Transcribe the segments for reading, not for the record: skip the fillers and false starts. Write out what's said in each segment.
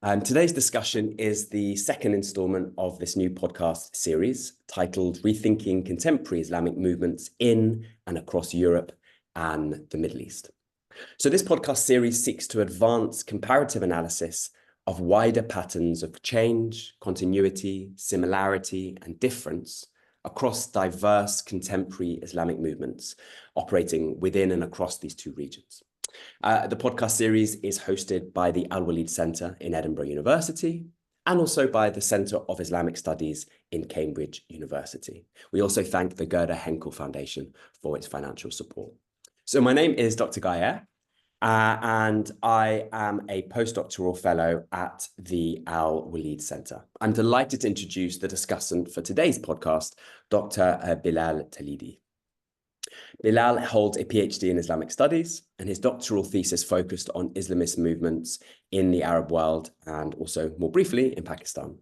Today's discussion is the second installment of this new podcast series titled Rethinking Contemporary Islamic Movements in and Across Europe and the Middle East. So this podcast series seeks to advance comparative analysis of wider patterns of change, continuity, similarity, and difference across diverse contemporary Islamic movements operating within and across these two regions. The podcast series is hosted by the Al-Walid Centre in Edinburgh University and also by the Centre of Islamic Studies in Cambridge University. We also thank the Gerda Henkel Foundation for its financial support. So my name is Dr. Eyre, and I am a postdoctoral fellow at the Al-Walid Centre. I'm delighted to introduce the discussant for today's podcast, Dr. Bilal Talidi. Bilal holds a PhD in Islamic Studies, and his doctoral thesis focused on Islamist movements in the Arab world and also more briefly in Pakistan.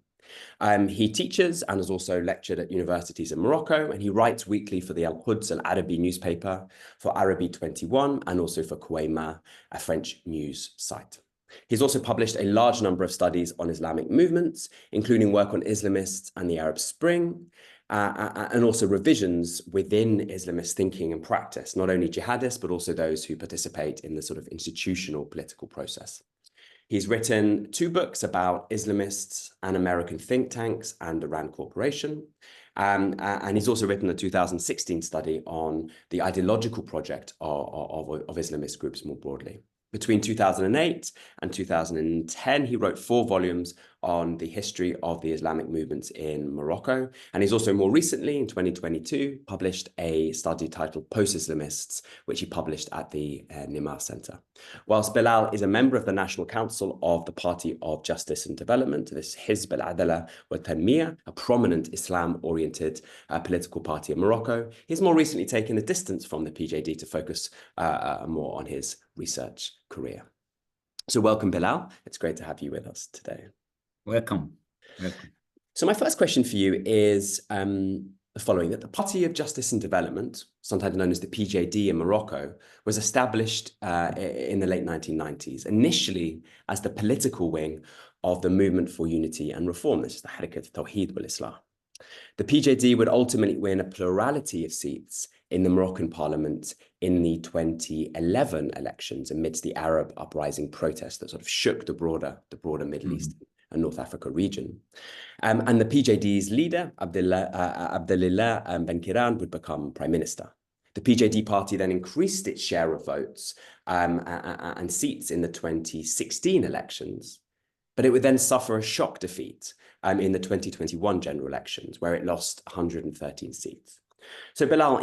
He teaches and has also lectured at universities in Morocco, and he writes weekly for the Al-Quds Al-Arabi newspaper, for Arabi 21, and also for Qawayma, a French news site. He's also published a large number of studies on Islamic movements, including work on Islamists and the Arab Spring, and also revisions within Islamist thinking and practice, not only jihadists, but also those who participate in the sort of institutional political process. He's written 2 books about Islamists and American think tanks and the Rand Corporation. And he's also written a 2016 study on the ideological project of Islamist groups more broadly. Between 2008 and 2010, he wrote 4 volumes on the history of the Islamic movements in Morocco. And he's also more recently, in 2022, published a study titled Post-Islamists, which he published at the Nimar Center. Whilst Bilal is a member of the National Council of the Party of Justice and Development, this ḥizb Adāla wa-l-Tanmīyya, a prominent Islam-oriented political party in Morocco, he's more recently taken a distance from the PJD to focus more on his research career. So welcome, Bilal. It's great to have you with us today. Welcome. So my first question for you is the following, that the Party of Justice and Development, sometimes known as the PJD in Morocco, was established in the late 1990s, initially as the political wing of the Movement for Unity and Reform. This is the Harakat Tawheed wal-Islah. The PJD would ultimately win a plurality of seats in the Moroccan parliament in the 2011 elections amidst the Arab uprising protests that sort of shook the broader Middle East and North Africa region. And the PJD's leader, Abdullah Ben Kiran, would become prime minister. The PJD party then increased its share of votes and seats in the 2016 elections, but it would then suffer a shock defeat in the 2021 general elections, where it lost 113 seats. So Bilal,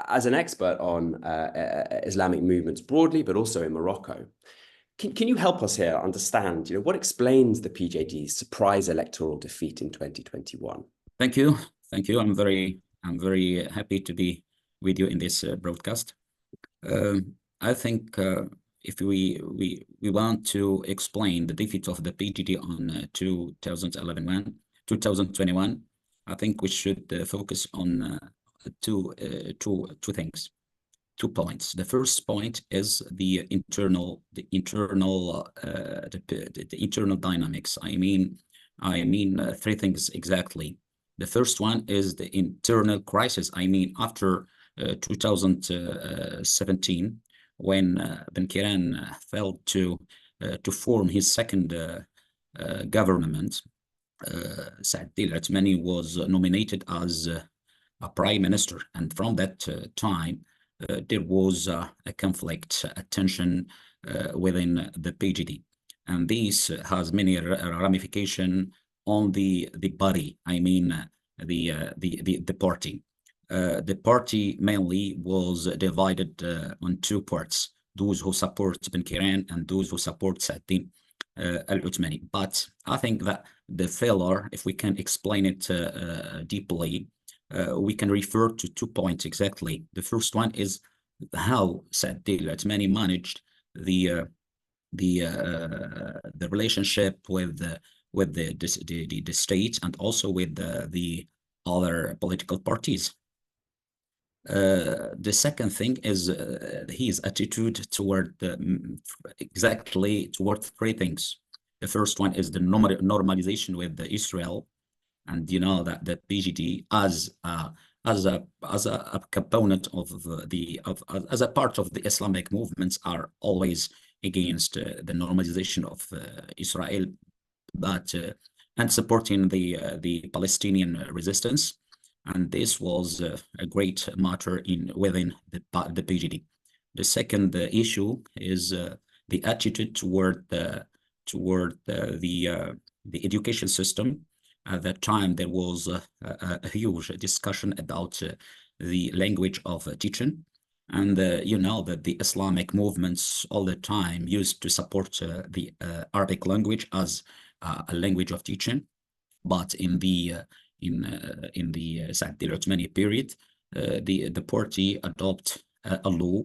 as an expert on Islamic movements broadly, but also in Morocco, can you help us here understand, what explains the PJD's surprise electoral defeat in 2021? Thank you. I'm very happy to be with you in this broadcast. I think if we want to explain the defeat of the PJD on 2021, I think we should focus on two things. 2 points. The first point is the internal dynamics. I mean 3 things exactly. The first one is the internal crisis. I mean, after 2017, when Ben Kiran failed to form his second government, Saad Al-Othmani was nominated as a prime minister, and from that time, there was a conflict, a tension within the PJD, and this has many ramifications on the body. I mean, the party. The party mainly was divided on 2 parts: those who support Ben Kiran and those who support Saad Al-Othmani. But I think that the failure, if we can explain it deeply, we can refer to 2 points exactly. The first one is how Saad Al-Othmani managed the relationship with the state and also with the other political parties. The second thing is his attitude toward 3 things. The first one is the normalization with Israel, and you know that the PJD as a component of as a part of the Islamic movements are always against the normalization of Israel, but and supporting the Palestinian resistance, and this was a great matter within the PJD. The second issue is the attitude toward the education system. At that time, there was a huge discussion about the language of teaching. And you know that the Islamic movements all the time used to support the Arabic language as a language of teaching. But in the Saad al-Uthmani period, the party adopted a law,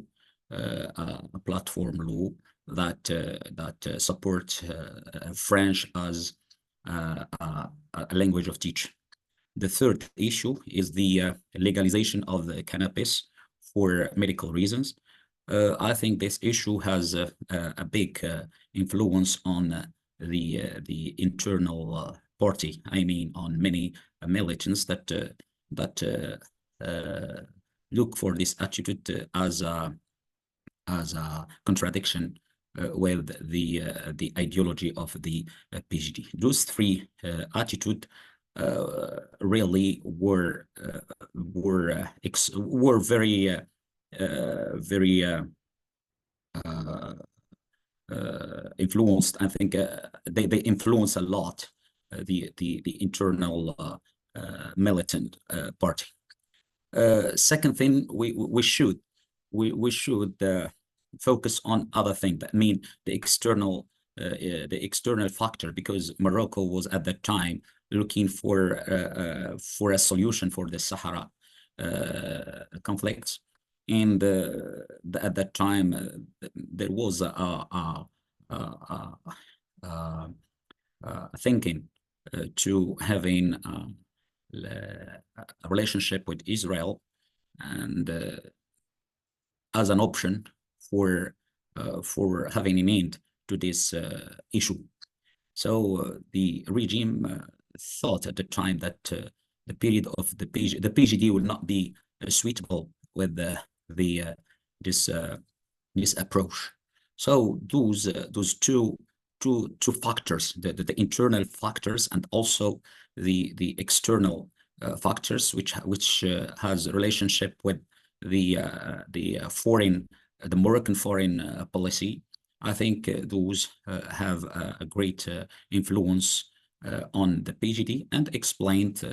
a platform law that support French as a language of teaching. The third issue is the legalization of the cannabis for medical reasons. I think this issue has a big influence on the internal party. I mean, on many militants that look for this attitude as a contradiction with the ideology of the PJD. Those three attitudes really were very influenced. I think they influence a lot the internal militant party. Second thing, we should focus on other things. That mean the external factor, because Morocco was at that time looking for a solution for the Sahara conflicts, and at that time there was a thinking to having a relationship with Israel, and as an option for having an end to this issue. So the regime thought at the time that the period of the PJD would not be suitable with this approach. So those two factors, the internal factors and also the external factors, which has a relationship with the Moroccan foreign policy. I think those have a great influence on the PJD, and explained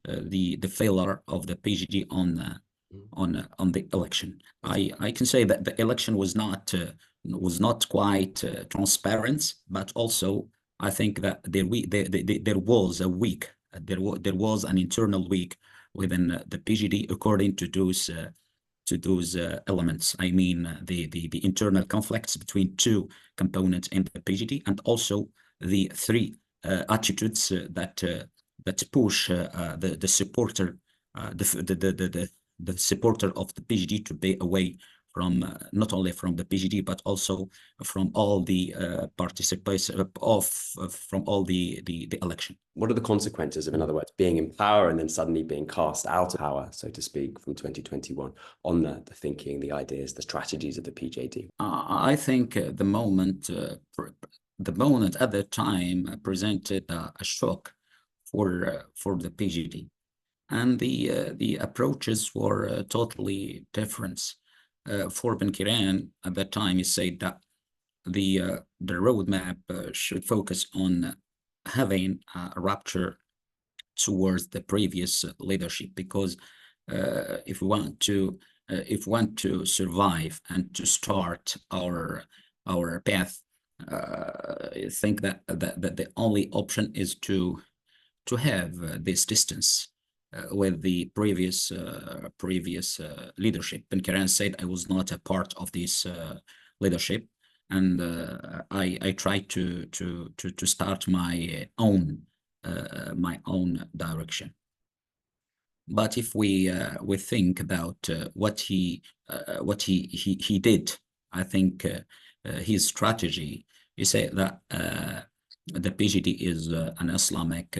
the failure of the PJD on the election. I can say that the election was not quite transparent, but also I think that there was an internal weak within the PJD according to those elements. I mean the internal conflicts between two components in the PJD, and also the three attitudes that push the supporter the supporter of the PJD to be away from not only from the PJD but also from all the participants from all the election. What are the consequences of, in other words, being in power and then suddenly being cast out of power, so to speak, from 2021 on the thinking, the ideas, the strategies of the PJD? I think the moment at that time presented a shock for the PJD, and the approaches were totally different. For Ben Kiran at that time, he said that the roadmap should focus on having a rupture towards the previous leadership, because if we want to survive and to start our path, I think that the only option is to have this distance with the previous leadership. Ben Kiran said, I was not a part of this leadership, and I tried to start my own direction. But if we think about what he did, I think his strategy, he said that the PJD is an Islamic,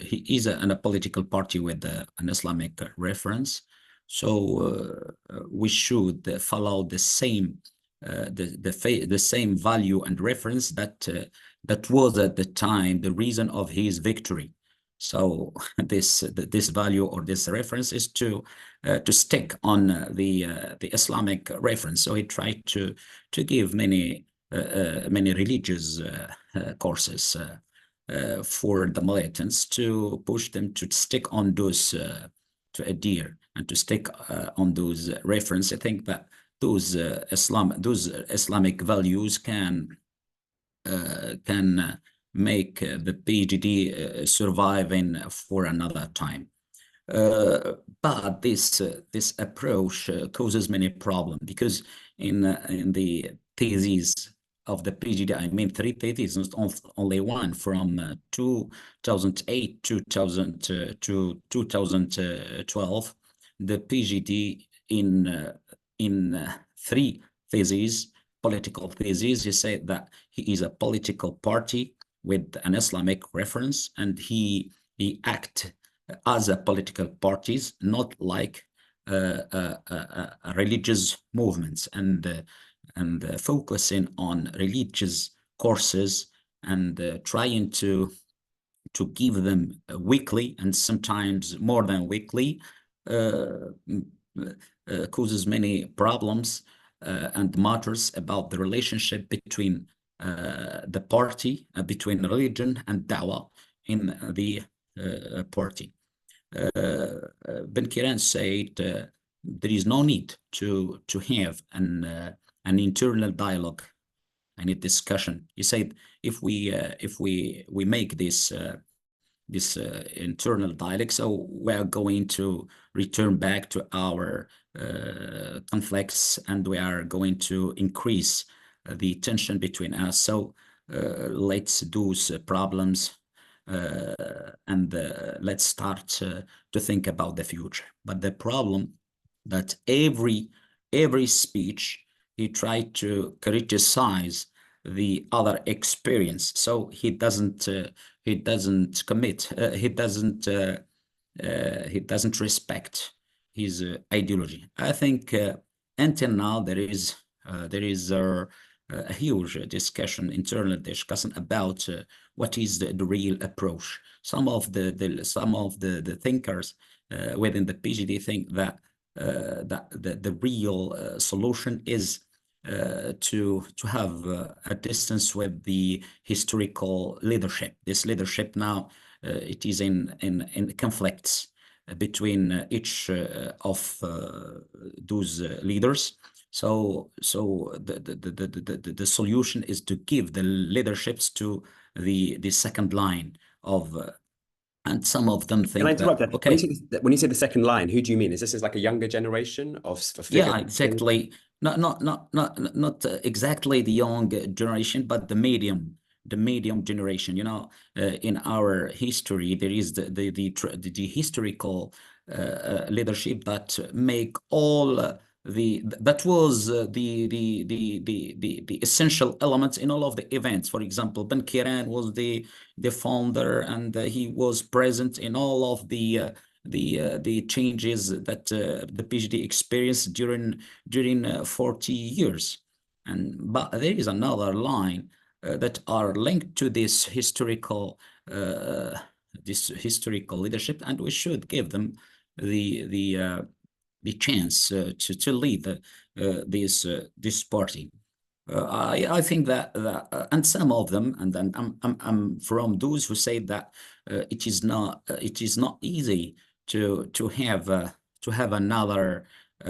he is a political party with an Islamic reference. So we should follow the same the same value and reference that that was at the time the reason of his victory. So this value or this reference is to stick on the Islamic reference. So he tried to give many religious courses for the militants, to push them to stick on those, to adhere and to stick on those reference. I think that those Islamic values can make the PJD surviving for another time. But this approach causes many problems, because in the theses of the PJD, I mean 3 theses, not only one, from 2008 to 2012, the PJD in 3 theses, political theses, he said that he is a political party with an Islamic reference, and he act as a political parties, not like religious movements, and focusing on religious courses, and trying to give them weekly and sometimes more than weekly, causes many problems and matters about the relationship between the party, between religion and dawah in the party. Ben Kiran said there is no need to have an internal dialogue and a discussion. He said if we make this internal dialogue, so we are going to return back to our conflicts, and we are going to increase the tension between us. So let's do problems and let's start to think about the future. But the problem that every speech he tried to criticize the other experience, so he doesn't commit, he doesn't respect his ideology. I think until now there is a huge discussion, internal discussion about what is the real approach. Some of the thinkers within the PJD think that the real solution is to have a distance with the historical leadership. This leadership now it is in conflicts between each of those leaders. So the solution is to give the leaderships to the second line of, and some of them think that, okay. When you say the second line, who do you mean? Is this like a younger generation of figures? Yeah, exactly. Not exactly the young generation, but the medium generation. You know, in our history, there is the historical leadership that make all that was the essential elements in all of the events. For example, Ben Kiran was the founder, and he was present in all of the changes that the PJD experienced during 40 years. But there is another line that are linked to this historical leadership, and we should give them the chance to lead this party. I think that and some of them, and then I'm from those who say that it is not easy to have another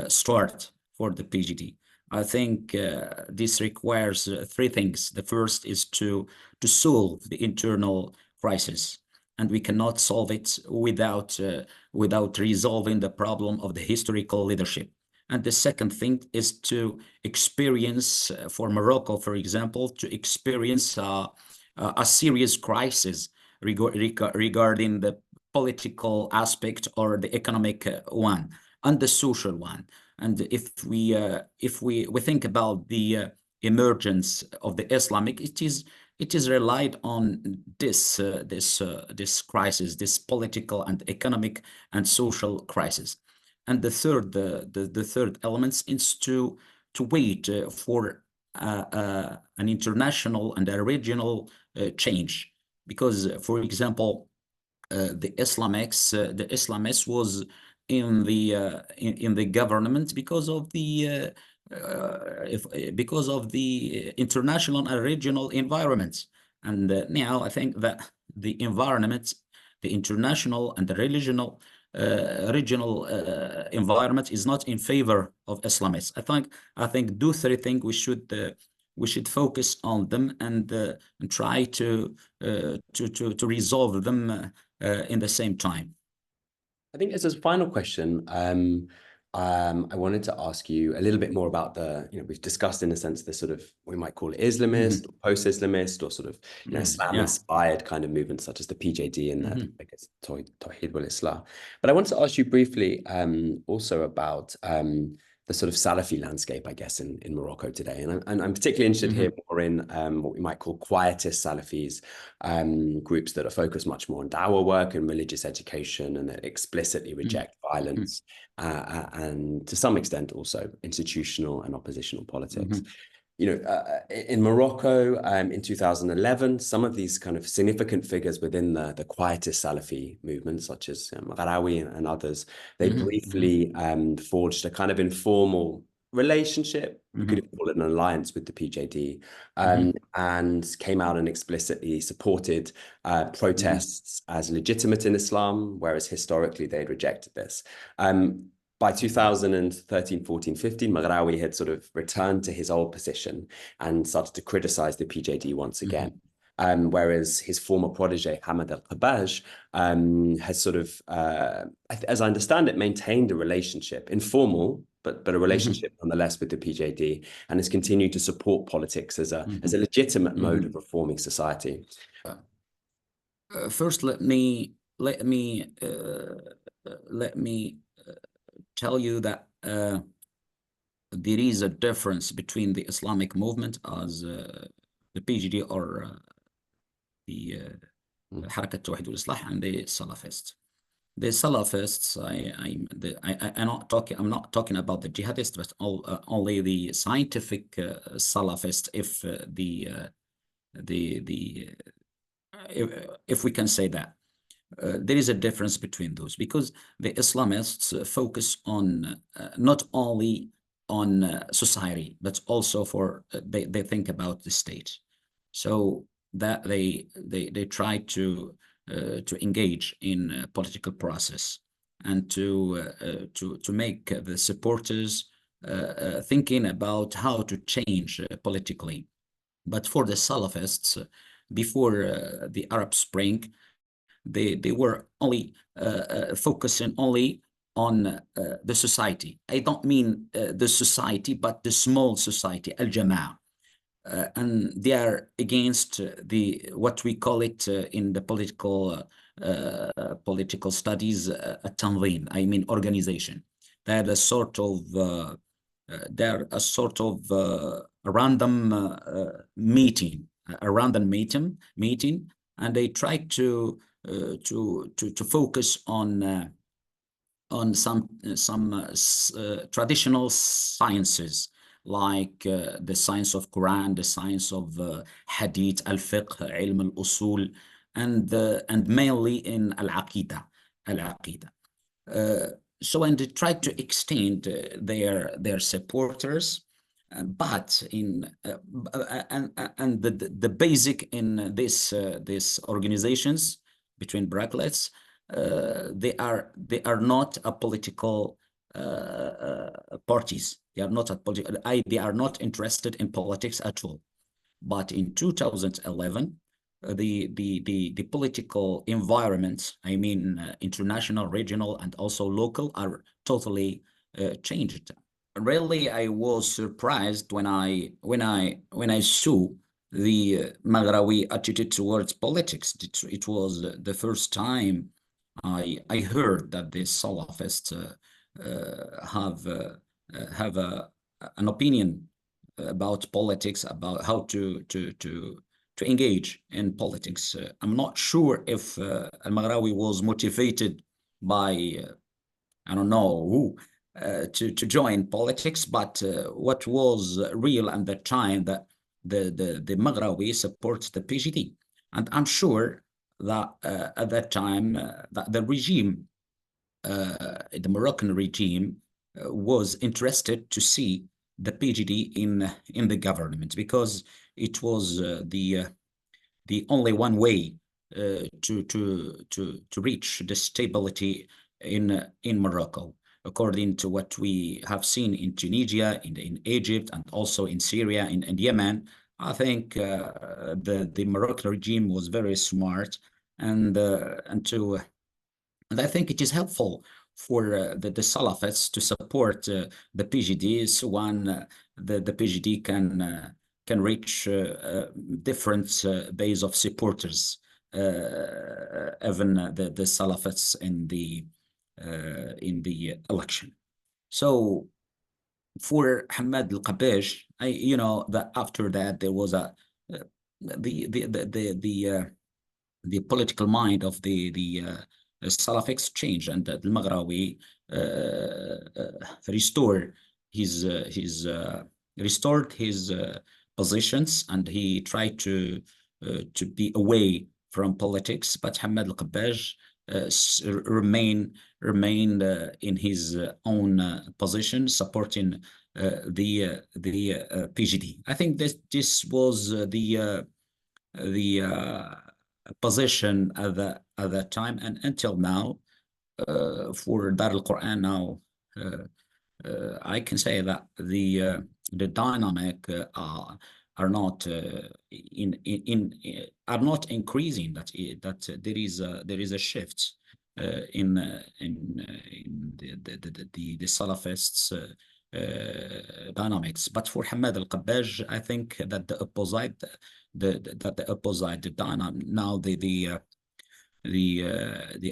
start for the PJD. I think this requires 3 things. The first is to solve the internal crisis, and we cannot solve it without resolving the problem of the historical leadership. And the second thing is to experience, for Morocco, for example, to experience a serious crisis regarding the political aspect or the economic one and the social one. And if we think about the emergence of the Islamic, it is it is relied on this crisis, this political and economic and social crisis. And the third element is to wait for an international and a regional change, because, for example, the Islamists was in the government because of the international and regional environments. And now I think that the environment, the international and the regional environment is not in favor of Islamists. I think those three things we should focus on them and try to resolve them in the same time. I think as a final question, I wanted to ask you a little bit more about we've discussed in a sense the sort of, we might call it Islamist or post-Islamist or sort of, Islam-inspired kind of movements such as the PJD and I guess Tawhid wal-Islah. But I want to ask you briefly also about the sort of Salafi landscape, I guess, in Morocco today. And I'm particularly interested here more in what we might call quietist Salafis, groups that are focused much more on dawah work and religious education and that explicitly reject violence and to some extent also institutional and oppositional politics. In Morocco in 2011, some of these kind of significant figures within the quietist Salafi movement, such as Maghraoui and others, they briefly forged a kind of informal relationship, we could call it an alliance with the PJD, and came out and explicitly supported protests as legitimate in Islam, whereas historically they'd rejected this. By 2013, 14, 15, Maghraoui had sort of returned to his old position and started to criticize the PJD once again. Whereas his former protege, Hamad al-Qabaj, has sort of, as I understand it, maintained a relationship, informal, but a relationship nonetheless with the PJD, and has continued to support politics as a legitimate mode of reforming society. First, let me tell you that there is a difference between the Islamic movement as the PJD or the Harakat Tawhid wal-Islah and the Salafists. The Salafists, I'm not talking about the jihadists, but only the scientific Salafist, if we can say that. There is a difference between those, because the Islamists focus on not only on society, but also they think about the state. So that they try to engage in a political process and to make the supporters thinking about how to change politically. But for the Salafists, before the Arab Spring, they were only focusing only on the society. I don't mean the society, but the small society, al-Jama'ah. And they are against what we call it in the political studies, at-Tanzīm, I mean organization. They're a sort of random meeting, and they try to focus on some traditional sciences, like the science of Quran, the science of Hadith, al-Fiqh, ilm al-Usul, and mainly in al-Aqidah. So, and they try to extend their supporters, but in and the basic in this organizations, between brackets, they are not a political parties. They are not interested in politics at all. But in 2011, the political environment, I mean international, regional, and also local, are totally changed. Really, I was surprised when I saw the Maghraoui attitude towards politics. It was the first time I heard that the Salafists have an opinion about politics, about how to engage in politics. I'm not sure if al-Maghrawi was motivated by I don't know who to join politics, but what was real at the time that the Maghrawi supports the PJD, and I'm sure that at that time that the regime, the Moroccan regime, was interested to see the PJD in the government, because it was the only one way to reach the stability in Morocco, according to what we have seen in Tunisia, in Egypt, and also in Syria, in Yemen. I think the Moroccan regime was very smart, and I think it is helpful for the Salafists to support the PJDs when the PJD can reach different base of supporters, even the Salafists in the election. So for Hamad al-Qabash, you know, that after that there was the political mind of the Salafists changed, and the Maghrawi restored his positions, and he tried to be away from politics. But Hamad al-Qabash remained in his own position, supporting the PJD. I think this was the position at that time, and until now. For Dar al-Quran now, I can say that the dynamic are not increasing. That there is a shift in the Salafists dynamics. But for Hamad al-Qabash, I think that the opposite dynamic now, the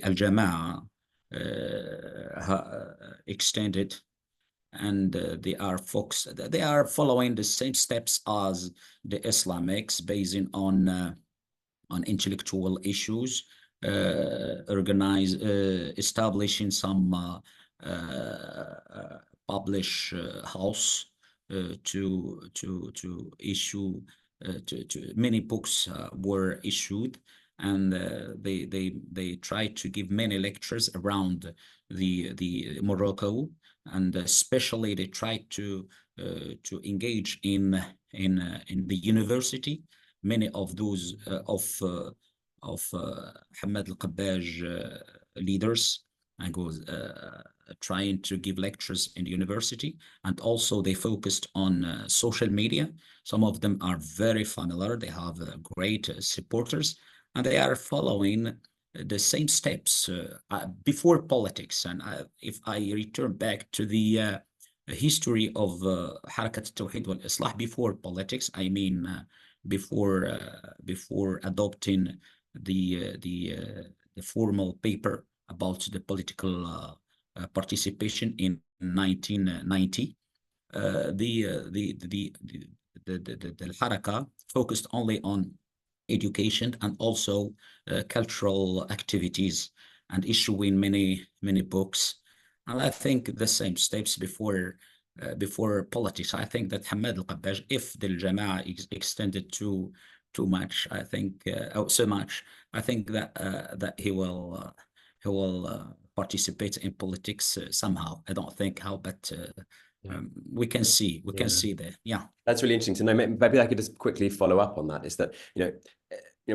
Al-Jama'ah extended, and they are following the same steps as the Islamics, based on intellectual issues, establishing some publish house to issue many books were issued, and they try to give many lectures around the Morocco, and especially they try to engage in the university. Many of those of Hamad al-Qabash leaders and goes trying to give lectures in the university, and also they focused on social media. Some of them are very familiar, they have great supporters, and they are following the same steps before politics. And if I return back to the history of Harakat al-Tawheed wal-Islah before politics, I mean before adopting the formal paper about the political participation in 1990, the Haraka focused only on education and also cultural activities, and issuing many books. And I think the same steps before politics. I think that Hamad al-Qabash, if the Jama'ah extended too much, I think so much, I think that he will participate in politics somehow. I don't think how, but we can see there. Yeah, that's really interesting to know. Maybe I could just quickly follow up on that. Is that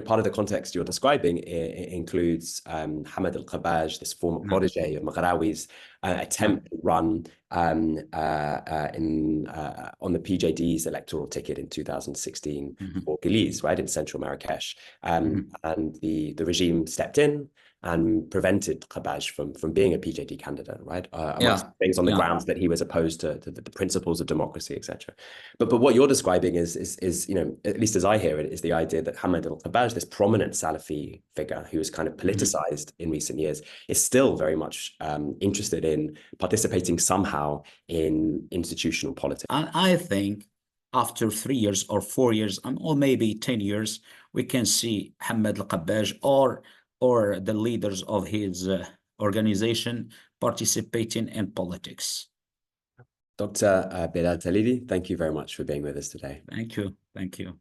part of the context you're describing includes Hamad al-Qabash, this former protege of Maghrawi's attempt to run on the PJD's electoral ticket in 2016 for Giliz, right, in central Marrakesh, and the regime stepped in and prevented Qabash from being a PJD candidate, right? Amongst things on the grounds that he was opposed to the principles of democracy, etc. But what you're describing is at least as I hear it, is the idea that Hamad al-Qabash, this prominent Salafi figure who was kind of politicized in recent years, is still very much interested in participating somehow in institutional politics. I think after 3 years or 4 years, or maybe 10 years, we can see Hamad al-Qabbaj or the leaders of his organization participating in politics. Dr. Bilal Talidi, thank you very much for being with us today. Thank you. Thank you.